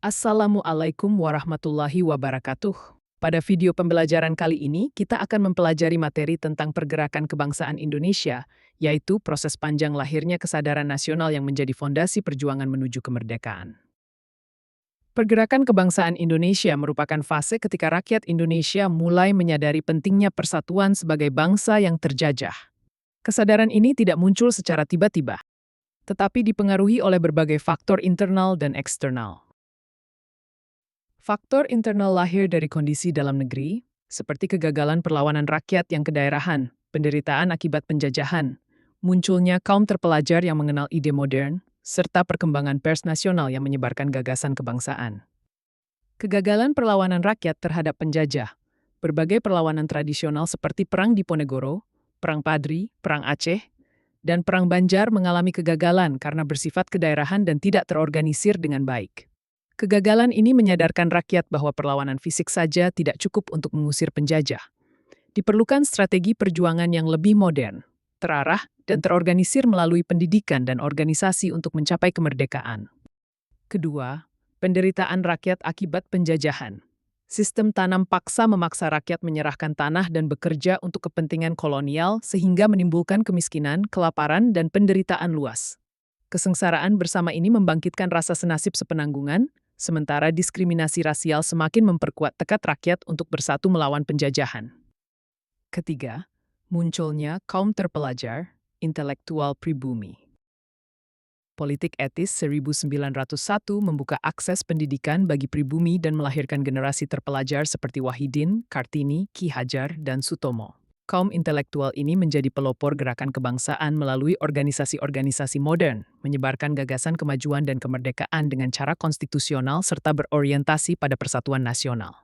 Assalamualaikum warahmatullahi wabarakatuh. Pada video pembelajaran kali ini, kita akan mempelajari materi tentang pergerakan kebangsaan Indonesia, yaitu proses panjang lahirnya kesadaran nasional yang menjadi fondasi perjuangan menuju kemerdekaan. Pergerakan kebangsaan Indonesia merupakan fase ketika rakyat Indonesia mulai menyadari pentingnya persatuan sebagai bangsa yang terjajah. Kesadaran ini tidak muncul secara tiba-tiba, tetapi dipengaruhi oleh berbagai faktor internal dan eksternal. Faktor internal lahir dari kondisi dalam negeri, seperti kegagalan perlawanan rakyat yang kedaerahan, penderitaan akibat penjajahan, munculnya kaum terpelajar yang mengenal ide modern, serta perkembangan pers nasional yang menyebarkan gagasan kebangsaan. Kegagalan perlawanan rakyat terhadap penjajah, berbagai perlawanan tradisional seperti Perang Diponegoro, Perang Padri, Perang Aceh, dan Perang Banjar mengalami kegagalan karena bersifat kedaerahan dan tidak terorganisir dengan baik. Kegagalan ini menyadarkan rakyat bahwa perlawanan fisik saja tidak cukup untuk mengusir penjajah. Diperlukan strategi perjuangan yang lebih modern, terarah, dan terorganisir melalui pendidikan dan organisasi untuk mencapai kemerdekaan. Kedua, penderitaan rakyat akibat penjajahan. Sistem tanam paksa memaksa rakyat menyerahkan tanah dan bekerja untuk kepentingan kolonial sehingga menimbulkan kemiskinan, kelaparan, dan penderitaan luas. Kesengsaraan bersama ini membangkitkan rasa senasib sepenanggungan, sementara diskriminasi rasial semakin memperkuat tekad rakyat untuk bersatu melawan penjajahan. Ketiga, munculnya kaum terpelajar, intelektual pribumi. Politik etis 1901 membuka akses pendidikan bagi pribumi dan melahirkan generasi terpelajar seperti Wahidin, Kartini, Ki Hajar, dan Sutomo. Kaum intelektual ini menjadi pelopor gerakan kebangsaan melalui organisasi-organisasi modern, menyebarkan gagasan kemajuan dan kemerdekaan dengan cara konstitusional serta berorientasi pada persatuan nasional.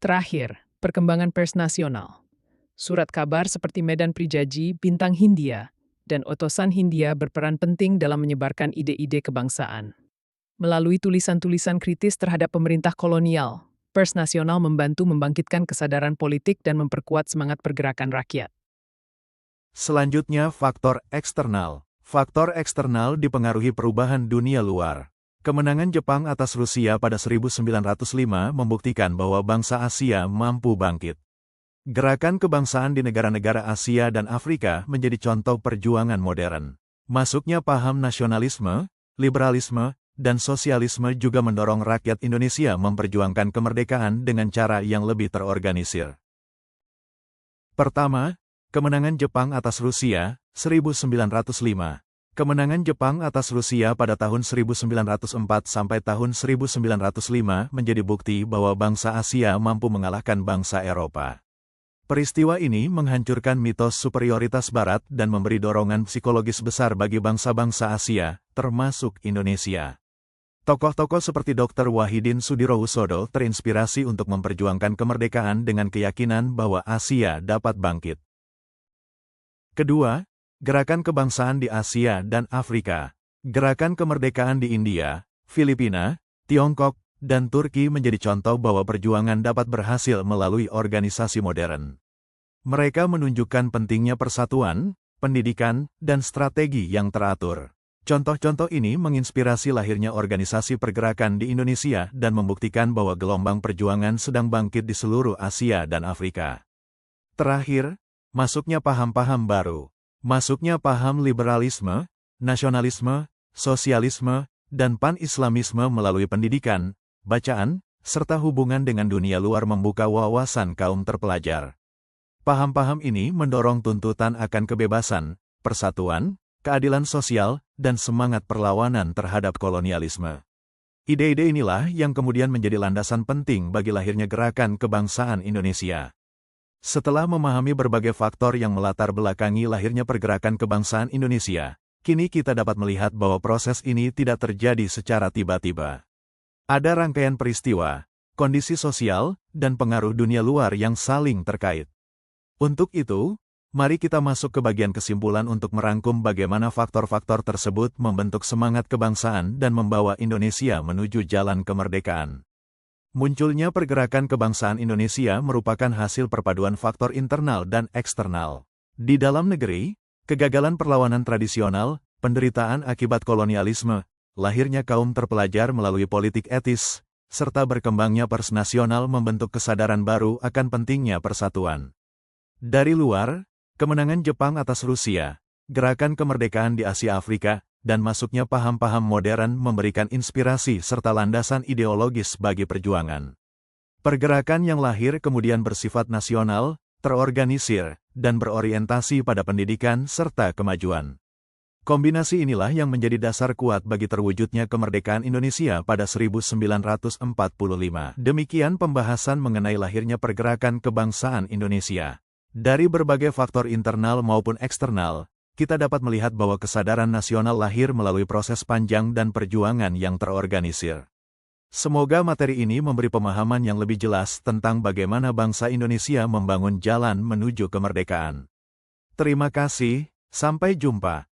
Terakhir, perkembangan pers nasional. Surat kabar seperti Medan Prijaji, Bintang Hindia, dan Utusan Hindia berperan penting dalam menyebarkan ide-ide kebangsaan. Melalui tulisan-tulisan kritis terhadap pemerintah kolonial, pers nasional membantu membangkitkan kesadaran politik dan memperkuat semangat pergerakan rakyat. Selanjutnya, faktor eksternal. Faktor eksternal dipengaruhi perubahan dunia luar. Kemenangan Jepang atas Rusia pada 1905 membuktikan bahwa bangsa Asia mampu bangkit. Gerakan kebangsaan di negara-negara Asia dan Afrika menjadi contoh perjuangan modern. Masuknya paham nasionalisme, liberalisme, dan sosialisme juga mendorong rakyat Indonesia memperjuangkan kemerdekaan dengan cara yang lebih terorganisir. Pertama, kemenangan Jepang atas Rusia, 1905. Kemenangan Jepang atas Rusia pada tahun 1904 sampai tahun 1905 menjadi bukti bahwa bangsa Asia mampu mengalahkan bangsa Eropa. Peristiwa ini menghancurkan mitos superioritas Barat dan memberi dorongan psikologis besar bagi bangsa-bangsa Asia, termasuk Indonesia. Tokoh-tokoh seperti Dr. Wahidin Sudirohusodo terinspirasi untuk memperjuangkan kemerdekaan dengan keyakinan bahwa Asia dapat bangkit. Kedua, gerakan kebangsaan di Asia dan Afrika. Gerakan kemerdekaan di India, Filipina, Tiongkok, dan Turki menjadi contoh bahwa perjuangan dapat berhasil melalui organisasi modern. Mereka menunjukkan pentingnya persatuan, pendidikan, dan strategi yang teratur. Contoh-contoh ini menginspirasi lahirnya organisasi pergerakan di Indonesia dan membuktikan bahwa gelombang perjuangan sedang bangkit di seluruh Asia dan Afrika. Terakhir, masuknya paham-paham baru. Masuknya paham liberalisme, nasionalisme, sosialisme, dan pan-islamisme melalui pendidikan, bacaan, serta hubungan dengan dunia luar membuka wawasan kaum terpelajar. Paham-paham ini mendorong tuntutan akan kebebasan, persatuan, keadilan sosial, dan semangat perlawanan terhadap kolonialisme. Ide-ide inilah yang kemudian menjadi landasan penting bagi lahirnya gerakan kebangsaan Indonesia. Setelah memahami berbagai faktor yang melatar belakangi lahirnya pergerakan kebangsaan Indonesia, kini kita dapat melihat bahwa proses ini tidak terjadi secara tiba-tiba. Ada rangkaian peristiwa, kondisi sosial, dan pengaruh dunia luar yang saling terkait. Untuk itu, mari kita masuk ke bagian kesimpulan untuk merangkum bagaimana faktor-faktor tersebut membentuk semangat kebangsaan dan membawa Indonesia menuju jalan kemerdekaan. Munculnya pergerakan kebangsaan Indonesia merupakan hasil perpaduan faktor internal dan eksternal. Di dalam negeri, kegagalan perlawanan tradisional, penderitaan akibat kolonialisme, lahirnya kaum terpelajar melalui politik etis, serta berkembangnya pers nasional membentuk kesadaran baru akan pentingnya persatuan. Dari luar, kemenangan Jepang atas Rusia, gerakan kemerdekaan di Asia Afrika, dan masuknya paham-paham modern memberikan inspirasi serta landasan ideologis bagi perjuangan. Pergerakan yang lahir kemudian bersifat nasional, terorganisir, dan berorientasi pada pendidikan serta kemajuan. Kombinasi inilah yang menjadi dasar kuat bagi terwujudnya kemerdekaan Indonesia pada 1945. Demikian pembahasan mengenai lahirnya pergerakan kebangsaan Indonesia. Dari berbagai faktor internal maupun eksternal, kita dapat melihat bahwa kesadaran nasional lahir melalui proses panjang dan perjuangan yang terorganisir. Semoga materi ini memberi pemahaman yang lebih jelas tentang bagaimana bangsa Indonesia membangun jalan menuju kemerdekaan. Terima kasih, sampai jumpa.